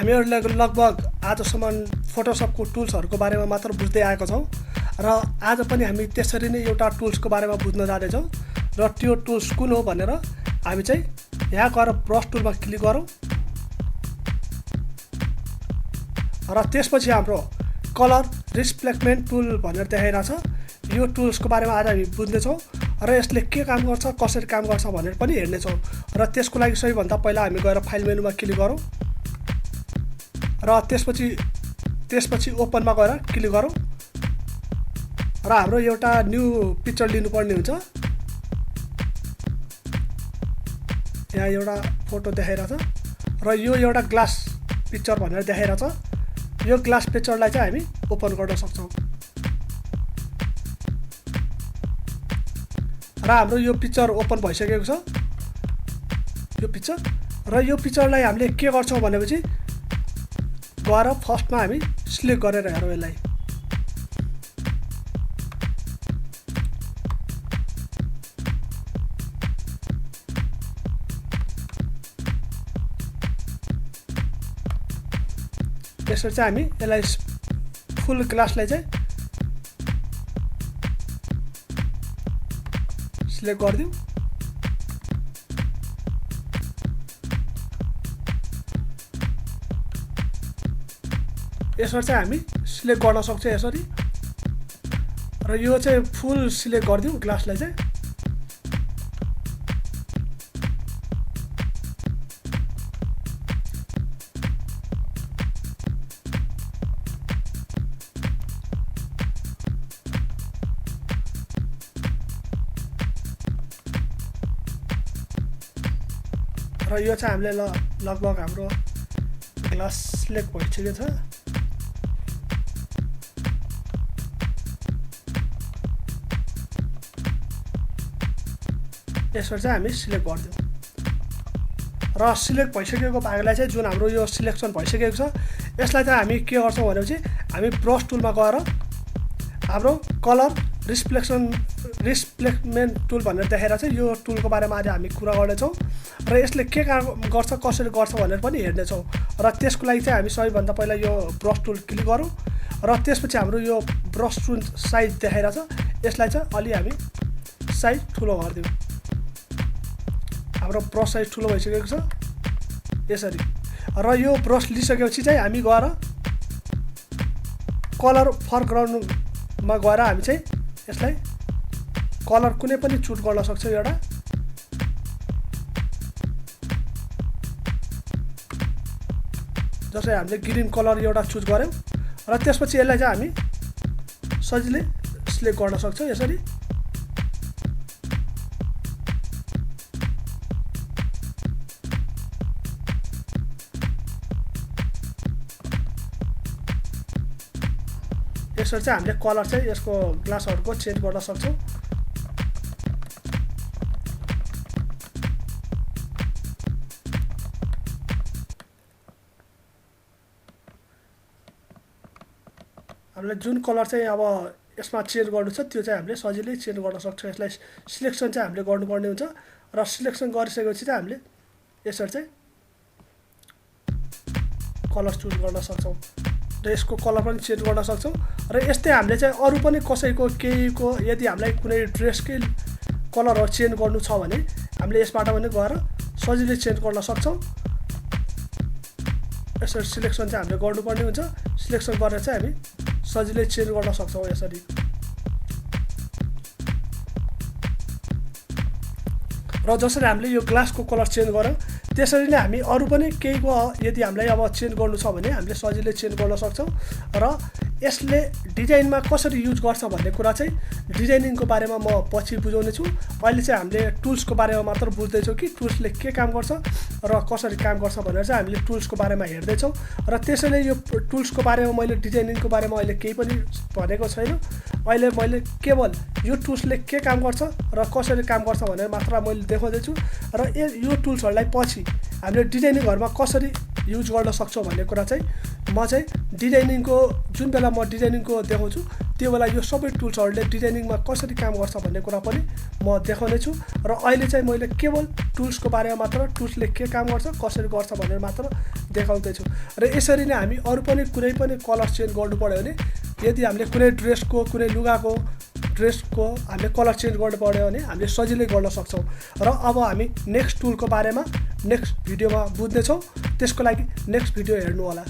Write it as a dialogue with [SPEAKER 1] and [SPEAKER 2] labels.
[SPEAKER 1] हामीहरूले लगभग आजसम्म फोटोसपको टुल्सहरूको बारेमा मात्र बुझ्दै आएको छौँ र आज पनि हामी त्यसरी नै एउटा टुल्सको बारेमा बुझ्न जाँदैछौँ र त्यो टुल्स कुन हो भनेर हामी चाहिँ यहाँ गएर ब्रस टुलमा क्लिक गरौँ र त्यसपछि हाम्रो कलर रिफ्लेक्टमेन्ट टुल भनेर देखाइरहेछ। यो टुल्सको बारेमा आज हामी बुझ्नेछौँ र यसले के काम गर्छ कसरी काम गर्छ भनेर पनि हेर्नेछौँ र त्यसको लागि सबैभन्दा पहिला हामी गएर फाइल मेनुमा क्लिक गरौँ र त्यसपछि ओपनमा गएर क्लिक गरौँ र हाम्रो एउटा न्यू पिक्चर लिनुपर्ने हुन्छ। यहाँ एउटा फोटो देखाइरहेछ र यो एउटा ग्लास पिक्चर भनेर देखाइरहेछ। यो ग्लास पिक्चरलाई चाहिँ हामी ओपन गर्न सक्छौँ र हाम्रो यो पिक्चर ओपन भइसकेको छ यो पिक्चर र यो पिक्चरलाई हामीले के गर्छौँ भनेपछि गएर फर्स्टमा हामी सिलेक्ट गरेर हेरौँ यसलाई। त्यसरी चाहिँ हामी यसलाई फुल ग्लासलाई चाहिँ सिलेक्ट गरिदिउँ। यसरी चाहिँ हामी सिलेक्ट गर्न सक्छौँ यसरी र यो चाहिँ फुल सिलेक्ट गरिदिउँ ग्लासलाई चाहिँ। र यो चाहिँ हामीले लगभग हाम्रो ग्लास सिलेक्ट भइसकेको छ। यसरी चाहिँ हामी सिलेक्ट गरिदिउँ र सिलेक्ट भइसकेको भागलाई चाहिँ जुन हाम्रो यो सिलेक्सन भइसकेको छ यसलाई चाहिँ हामी के गर्छौँ भनेपछि हामी ब्रस टुलमा गएर हाम्रो कलर रिफ्लेक्टमेन्ट टुल भनेर देखाइरहेको छ। यो टुलको बारेमा आज हामी कुरा गर्नेछौँ र यसले के काम गर्छ कसरी गर्छ भनेर पनि हेर्नेछौँ र त्यसको लागि चाहिँ हामी सबैभन्दा पहिला यो ब्रस टुल क्लिक गरौँ र त्यसपछि हाम्रो यो ब्रस टुल साइज देखाइरहेछ यसलाई चाहिँ अलि हामी साइज ठुलो गरिदिउँ। हाम्रो ब्रस साइज ठुलो भइसकेको छ यसरी र यो ब्रस लिइसकेपछि चाहिँ हामी गएर कलर फरग्राउन्डमा गएर हामी चाहिँ यसलाई कलर कुनै पनि चुज गर्न सक्छौँ। एउटा जसरी हामीले ग्रीन कलर एउटा चुज गऱ्यौँ र त्यसपछि यसलाई चाहिँ हामी सजिलै सिलेक्ट गर्न सक्छौँ यसरी। यसरी चाहिँ हामीले कलर चाहिँ यसको ग्लासहरूको चेन्ज गर्न सक्छौँ। हामीले जुन कलर चाहिँ अब यसमा चेन्ज गर्नु छ त्यो चाहिँ हामीले सजिलै चेन्ज गर्न सक्छौँ। यसलाई सिलेक्सन चाहिँ हामीले गर्नुपर्ने हुन्छ र सिलेक्सन गरिसकेपछि चाहिँ हामीले यसरी चाहिँ कलर चुज गर्न सक्छौँ र यसको कलर पनि चेन्ज गर्न सक्छौँ। र यस्तै हामीले चाहिँ अरू पनि कसैको केहीको यदि हामीलाई कुनै ड्रेसकै कलरहरू चेन्ज गर्नु छ भने हामीले यसबाट पनि गएर सजिलै चेन्ज गर्न सक्छौँ। यसरी सिलेक्सन चाहिँ हामीले गर्नुपर्ने हुन्छ। सिलेक्सन गरेर चाहिँ हामी सजिलै चेन्ज गर्न सक्छौँ यसरी। र जसरी हामीले यो ग्लासको कलर चेन्ज गऱ्यौँ त्यसरी नै हामी अरू पनि केहीको यदि हामीलाई अब चेन्ज गर्नु छ भने हामीले सजिलै चेन्ज गर्न सक्छौँ। र यसले डिजाइनमा कसरी युज गर्छ भन्ने कुरा चाहिँ डिजाइनिङको बारेमा म पछि बुझाउने छु। अहिले चाहिँ हामीले टुल्सको बारेमा मात्र बुझ्दैछौँ कि टुल्सले के काम गर्छ र कसरी काम गर्छ भनेर चाहिँ हामीले टुल्सको बारेमा हेर्दैछौँ। र त्यसैले यो टुल्सको बारेमा मैले डिजाइनिङको बारेमा अहिले केही पनि भनेको छैन। अहिले मैले केवल यो टुल्सले के काम गर्छ र कसरी काम गर्छ भनेर मात्र मैले देखाउँदैछु र यो टुल्सहरूलाई पछि हामीले डिजाइनिङहरूमा कसरी युज गर्न सक्छौँ भन्ने कुरा चाहिँ म चाहिँ डिजाइनिङको जुन बेला म डिजाइनिङको देखाउँछु त्यो बेला यो सबै टुल्सहरूले डिजाइनिङमा कसरी काम गर्छ भन्ने कुरा पनि म देखाउने छु र अहिले चाहिँ मैले केवल टुल्सको बारेमा मात्र टुल्सले के काम गर्छ कसरी गर्छ भनेर मात्र देखाउँदैछु र यसरी नै हामी अरू पनि कुनै पनि कलर चेन्ज गर्नु पर्यो भने यदि हामीले कुनै ड्रेसको कुनै लुगाको ड्रेसको हामीले कलर चेन्ज गर्नु पर्यो भने हामीले सजिलै गर्न सक्छौँ र अब हामी नेक्स्ट टुलको बारेमा नेक्स्ट भिडियोमा बुझ्नेछौँ त्यसको लागि नेक्स्ट भिडियो हेर्नु होला।